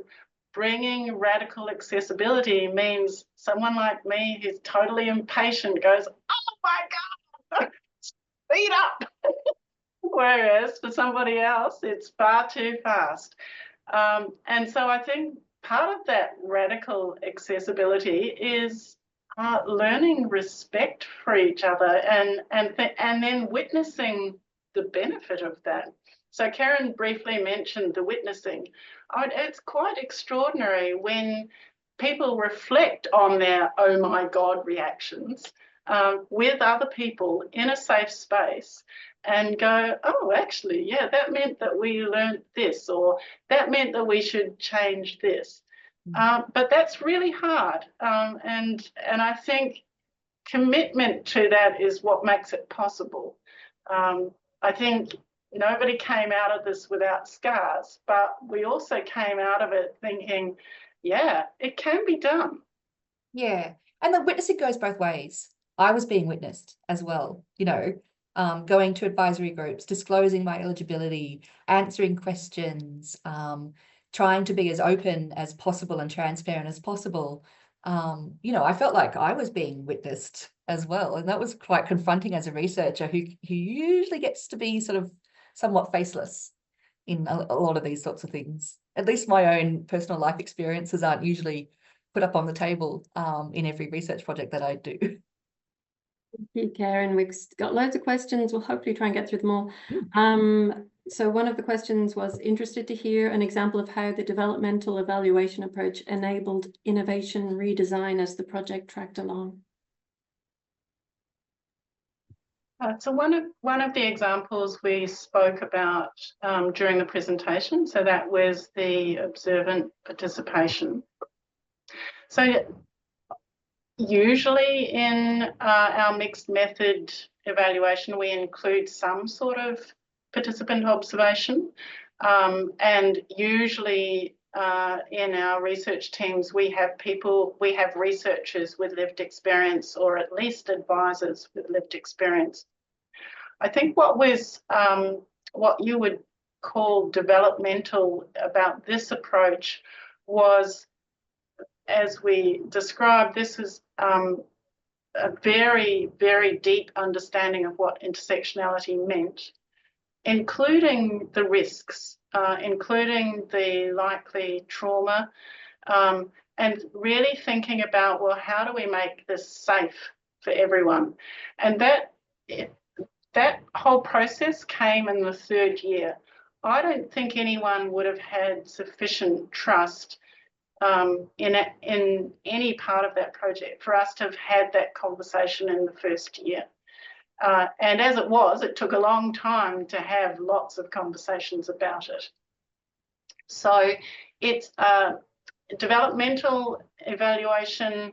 bringing radical accessibility means someone like me who's totally impatient goes, oh my God, speed up. Whereas for somebody else, it's far too fast. And so I think part of that radical accessibility is learning respect for each other and then witnessing the benefit of that. So Kerryn briefly mentioned the witnessing. It's quite extraordinary when people reflect on their oh my God reactions with other people in a safe space and go, oh, actually, yeah, that meant that we learned this, or that meant that we should change this. But that's really hard. And I think commitment to that is what makes it possible. I think nobody came out of this without scars, but we also came out of it thinking, yeah, it can be done. Yeah. And the witnessing goes both ways. I was being witnessed as well, you know, going to advisory groups, disclosing my eligibility, answering questions, trying to be as open as possible and transparent as possible. You know, I felt like I was being witnessed as well. And that was quite confronting as a researcher who usually gets to be sort of somewhat faceless in a lot of these sorts of things. At least my own personal life experiences aren't usually put up on the table in every research project that I do. Thank you, Kerryn. We've got loads of questions. We'll hopefully try and get through them all. So one of the questions was interested to hear an example of how the developmental evaluation approach enabled innovation redesign as the project tracked along. So one of the examples we spoke about during the presentation, so that was the observant participation. So usually in our mixed method evaluation, we include some sort of participant observation. And usually in our research teams, we have researchers with lived experience, or at least advisors with lived experience. I think what you would call developmental about this approach was, as we described, this is a very, very deep understanding of what intersectionality meant, including the risks, including the likely trauma, and really thinking about, well, how do we make this safe for everyone? And that whole process came in the third year. I don't think anyone would have had sufficient trust in any part of that project for us to have had that conversation in the first year. And as it was, it took a long time to have lots of conversations about it. So it's a developmental evaluation,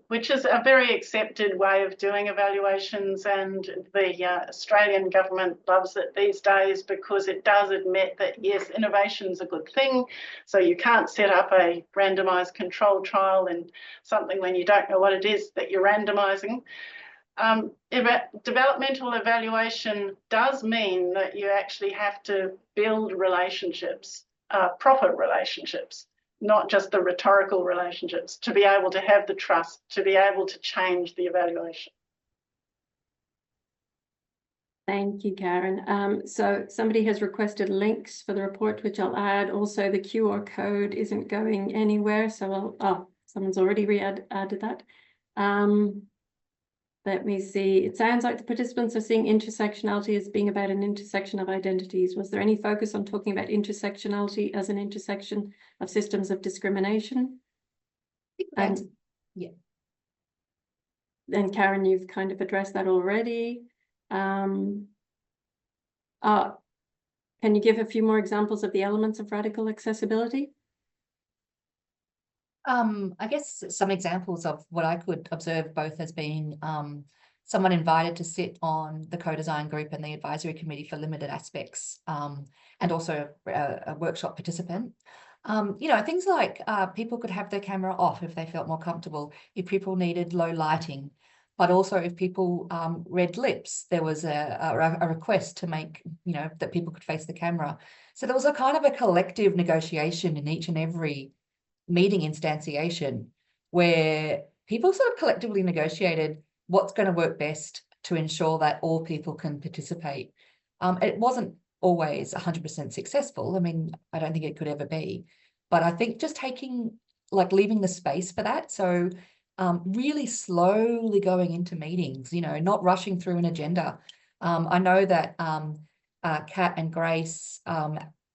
which is a very accepted way of doing evaluations, and the Australian government loves it these days because it does admit that, yes, innovation's a good thing, so you can't set up a randomised control trial in something when you don't know what it is that you're randomising. Developmental evaluation does mean that you actually have to build relationships, proper relationships, not just the rhetorical relationships, to be able to have the trust, to be able to change the evaluation. Thank you, Kerryn. So somebody has requested links for the report, which I'll add. Also, the QR code isn't going anywhere, so someone's already added that. Let me see. It sounds like the participants are seeing intersectionality as being about an intersection of identities. Was there any focus on talking about intersectionality as an intersection of systems of discrimination? And yeah. Then Kerryn, you've kind of addressed that already. Can you give a few more examples of the elements of radical accessibility? I guess some examples of what I could observe both as being someone invited to sit on the co-design group and the advisory committee for limited aspects, and also a workshop participant. You know, things like people could have their camera off if they felt more comfortable, if people needed low lighting, but also if people read lips, there was a request to make, you know, that people could face the camera. So there was a kind of a collective negotiation in each and every meeting instantiation where people sort of collectively negotiated what's going to work best to ensure that all people can participate. It wasn't always 100% successful. I mean, I don't think it could ever be, but I think just leaving the space for that. So really slowly going into meetings, you know, not rushing through an agenda. I know that Kat and Grace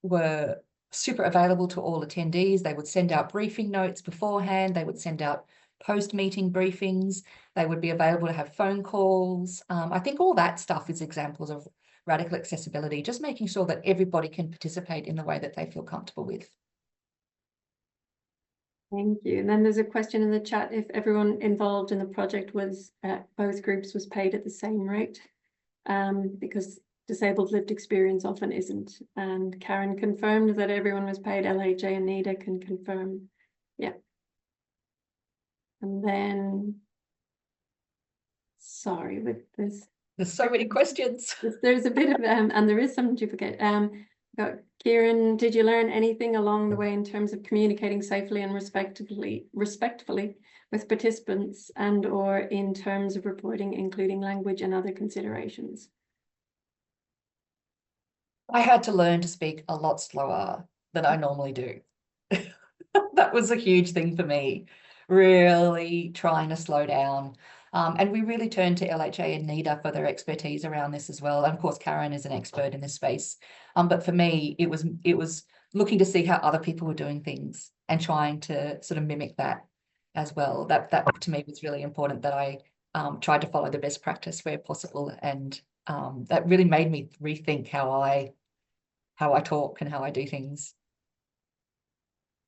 were super available to all attendees. They would send out briefing notes beforehand. They would send out post-meeting briefings. They would be available to have phone calls. I think all that stuff is examples of radical accessibility, just making sure that everybody can participate in the way that they feel comfortable with. Thank you. And then there's a question in the chat if everyone involved in the project was both groups was paid at the same rate, because disabled lived experience often isn't. And Kerryn confirmed that everyone was paid. LHA and NIDA can confirm. Yeah. And then, sorry, with this. There's so many questions. There's a bit of, and there is some duplicate. Kerryn, did you learn anything along the way in terms of communicating safely and respectfully with participants, and or in terms of reporting, including language and other considerations? I had to learn to speak a lot slower than I normally do. That was a huge thing for me, really trying to slow down. And we really turned to LHA and NIDA for their expertise around this as well. And of course, Kerryn is an expert in this space. But for me, it was looking to see how other people were doing things and trying to sort of mimic that as well. That to me was really important, that I tried to follow the best practice where possible, and that really made me rethink how I talk and how I do things.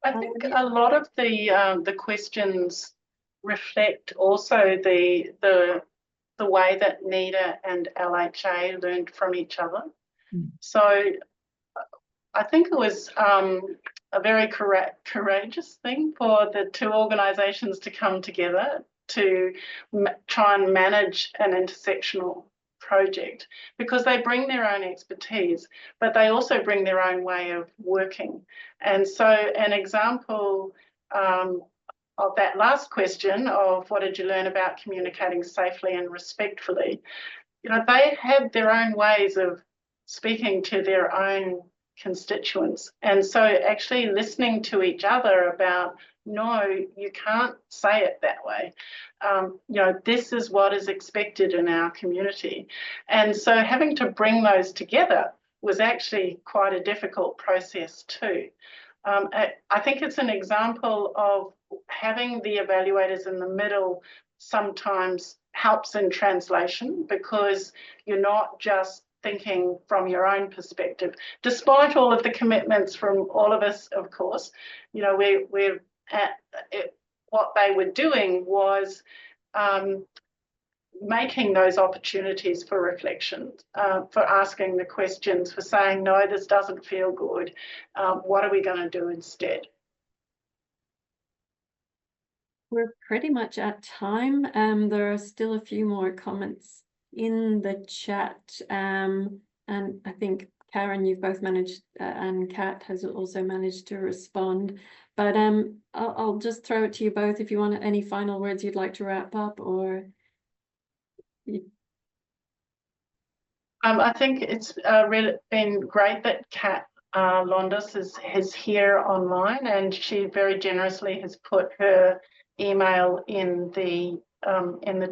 I think a lot of the questions reflect also the way that NIDA and LHA learned from each other. So I think it was a very courageous thing for the two organisations to come together to try and manage an intersectional project, because they bring their own expertise, but they also bring their own way of working. And so an example of that last question of what did you learn about communicating safely and respectfully, you know, they have their own ways of speaking to their own constituents. And so actually listening to each other about, no, you can't say it that way. You know, this is what is expected in our community. And so having to bring those together was actually quite a difficult process too. I think it's an example of having the evaluators in the middle sometimes helps in translation, because you're not just thinking from your own perspective, despite all of the commitments from all of us, of course. You know, we're at it, what they were doing was making those opportunities for reflection, for asking the questions, for saying, no, this doesn't feel good. What are we going to do instead? We're pretty much at time. There are still a few more comments in the chat. And I think Kerryn, you've both managed, and Kat has also managed to respond. But I'll just throw it to you both if you want any final words you'd like to wrap up, or I think it's really been great that Kat Londas is here online, and she very generously has put her email in the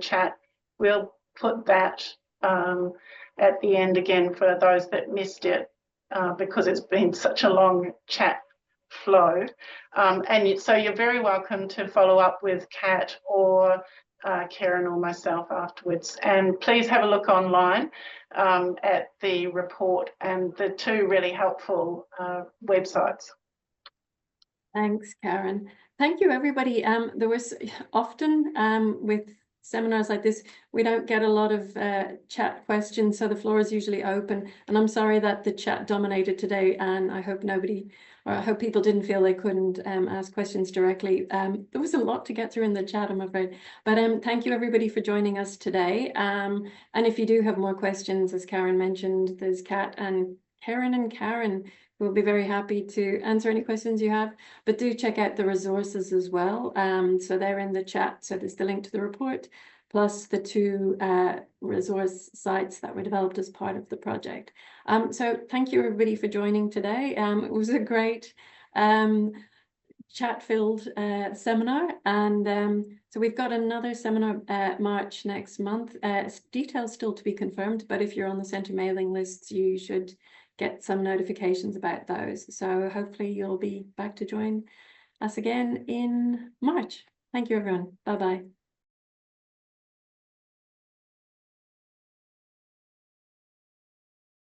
chat. We'll put that at the end again for those that missed it, because it's been such a long chat flow. And so you're very welcome to follow up with Kat or Kerryn or myself afterwards. And please have a look online at the report and the two really helpful websites. Thanks, Kerryn. Thank you, everybody. There was often with seminars like this, we don't get a lot of chat questions, so the floor is usually open. And I'm sorry that the chat dominated today, and I hope I hope people didn't feel they couldn't ask questions directly. There was a lot to get through in the chat, I'm afraid. But thank you, everybody, for joining us today. And if you do have more questions, as Kerryn mentioned, there's Kat and Kerryn and Karen, who will be very happy to answer any questions you have. But do check out the resources as well. So they're in the chat. So there's the link to the report, plus the two resource sites that were developed as part of the project. So thank you, everybody, for joining today. It was a great chat-filled seminar. And so we've got another seminar March next month. Details still to be confirmed, but if you're on the centre mailing lists, you should get some notifications about those. So hopefully you'll be back to join us again in March. Thank you, everyone. Bye-bye.